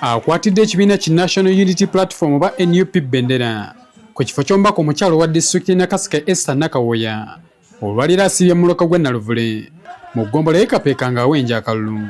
akwatidde ekibiina ki National Unity Platform oba nnyo bendera ku kifo ky'omubaka omukyalo wa disitulikiti y'e Nakaseke Esther Nakawoya olwaliro asibye mu muloko gw'e Naluvule mu ggombolola y'e Kapeeka ng'awenja akalulu.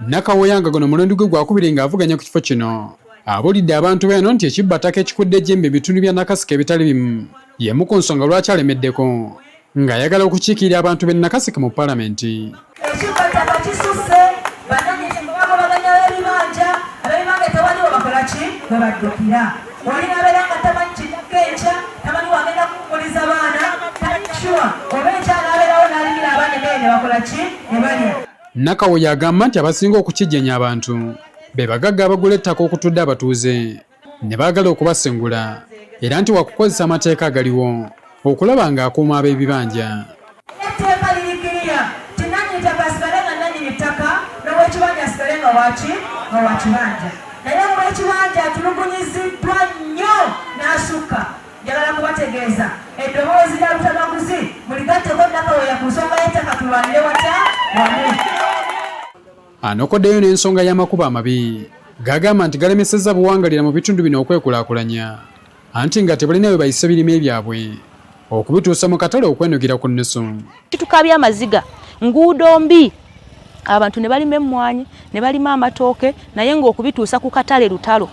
Nakawoya nga guno omulundi gwe gwakubiri ng'avuganya ku kifo kino abuulidde abantu beno nti ekibbataka ekikudde ejjembe ebitundu bya Nakaseke ebitali bimu y'emu ku nsonga lwaki alemeddeko ng'ayagala okukiikirira abantu b'e Nakaseke mu Paalamenti. Ekibbataka kisusse bannannyini bagobaganya ebibanja ab'ebibanja tewaliwo bakola ki bwe baddukira olina abeera nga tamanyi kijjako enkya tamanyi wagenda kukumuliza baana takiwa oba enkya n'abeerawo n'alimira abaana ne bakola ki ne balya. Nakawoya agamba nti abasinga okukijjenya abantu be bagagga abagula ettaka okutudde abatuuze ne baagala okubasengula era nti wakukozesa amateeka agaliwo okulaba ng'akuuma ab'ebibanja. Etteeka lirikirira ti nannyini ttaka asigale nga nannyini ttaka n'ow'ekibanja asigale nga wakibanja naye ow'ekibanja atulugunyiziddwa nnyo n'asukka. Njagala kubategeeza eddoboozi lya lutamaguzi muligatteko Nakawoya ku nsonga y'ettaka tulwanire wata wamu. Anokoddeyo n'ensonga y'amakubo amabi gagamba nti galemesezza buwangalira mu bitundu bino okwekulaakulanya anti nga tebalina bwe bayisa birime byabwe okubituusa mu katale okwenugira ku nnusu. Kitukabya amaziga nguudo mbi abantu ne balima emmwanyi ne balima amatooke naye ng'okubituusa ku katale lutalo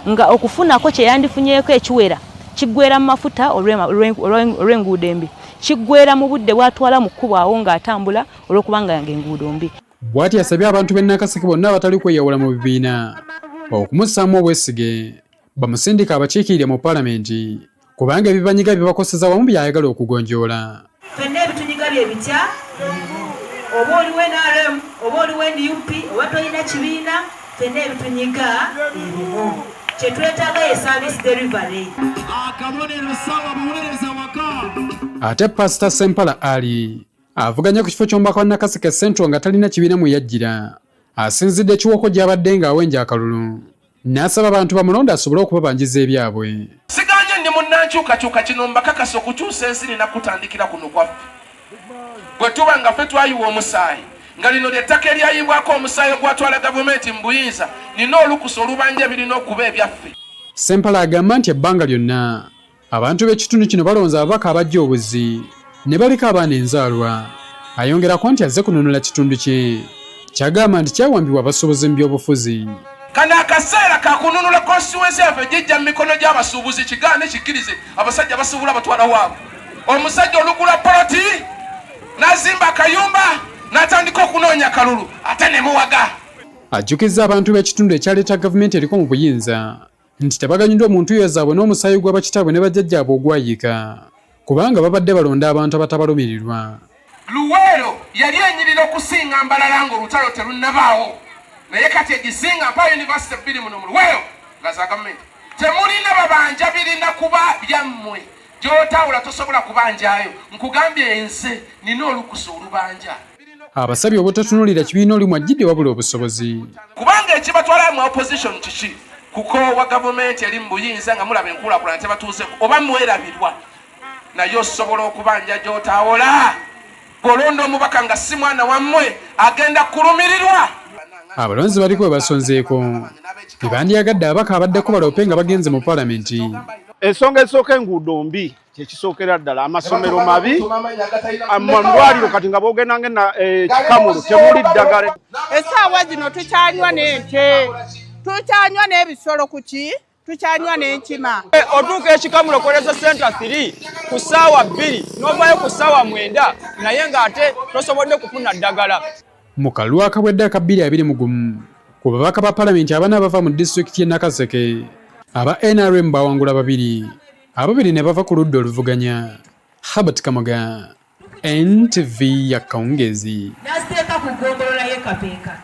nga okufunako kye yandifunyeeko ekiwera kiggwera mu mafuta olw'enguudo embi kiggwera mu budde bw'atwala mu kkubo awo ng'atambula olw'okubanga ng'enguudo mbi. Bw'ati yasabye abantu b'e Nakaseke bonna abatali kweyawula mu bibiina okumussaamu obwesige bamusindika abakiikirire mu Paalamenti kubanga ebibanyiga bibakoseza wamu byayagala okugonjoola. Ffenna ebitunyiga bye bitya oba oliwo NRM oba oliwo NUP oba tolina kibiina ffenna ebitunyiga ebimu kye twetaaga ye service delivery. Akabonero sawa buweereza waka. Ate Pastor Sempala Ali avuganya ku kifo ky'omubaka wa Nakaseke Central nga talina kibiina mu yajjira asinzidde ekiwoko gy'abadde ng'awenja akalulu n'asaba abantu bamulonde asobole okubabanjiza ebyabwe. Siganye ndi munnankyukakyuka kino mbakakasa okukyusa ensi nina kutandikira kuno kwaffe bwe tuba nga ffe twayiwa omusaayi nga lino ly'ettaka eryayibwako omusaayi ogwatwala gavumenti mu buyinza nina olukusa olubanja birina okuba ebyaffe. Sempala agamba nti ebbanga lyonna abantu b'ekitundu kino balonza ababaka abajja obuzi ne baliko abaana enzaalwa. Ayongerako nti azze kununula kitundu kye kyagamba nti kyawambibwa abasobozi mu by'obufuzi. Kano akaseera kakununula konstituensi yaffe gijja mu mikono gy'abasuubuzi kigaane kikkirize abasajja basuubula batwala waabwe. Omusajja olugula poloti n'azimba akayumba n'atandika okunoonya kalulu ate ne muwaga. Ajjukizza abantu b'ekitundu ekyaleeta gavumenti eriko mu buyinza nti tebaganyiddwa muntu yezaabwe n'omusaayi gw'abakitaabwe ne bajjajjaabwe ogwayiika kubanga babadde balonda abantu abatabalumirirwa. Luweero yali enyirira okusinga mbalala ng'olutalo terunnabaawo naye kati egisinga mpa yunivasite bbiri muno mu Luweero nga za gavumenti temulina babanja birina kuba byammwe gy'otawula tosobola kubanjaayo nkugambye ense nina olukusa olubanja. Abasabye obutatunuulira kibiina oli mwajjidde wabula obusobozi kubanga ekibatwala mu opposition kiki kukoowa gavumenti eri mu buyinza nga mulaba enkulaakulana tebatuuzeeko oba mwerabirwa naye osobola okubanja gy'otaawola golonda omubaka nga si mwana wammwe agenda kulumirirwa. Abalonzi baliko bwe basonzeeko tebandyagadde ababaka abaddako baloope nga bagenze mu Paalamenti. Ensonga esooka enguudo mbi kyekisookera ddala amasomero mabi amalwaliro kati nga boogendanga kikamulo temuli ddagala. Essaawa zino tukyanywa n'ente tukyanywa n'ebisolo kuki tukyanywa n'enkima. Otuuka ekikamulo okoleza senta 3 ku ssaawa 2 n'ovaayo ku ssaawa 9 naye ng'ate tosobodde kufuna ddagala. Mu kalulu akabwedde aka 2021 ku babaka ba Paalamenti abana abava mu disitulikiti y'e Nakaseke aba NRM bawangula ababiri ne bava ku ludda oluvuganya. Habert Kamoga, NTV ya Akawungeezi. N'aziteeka ku ggombolola y'e Kapeeka.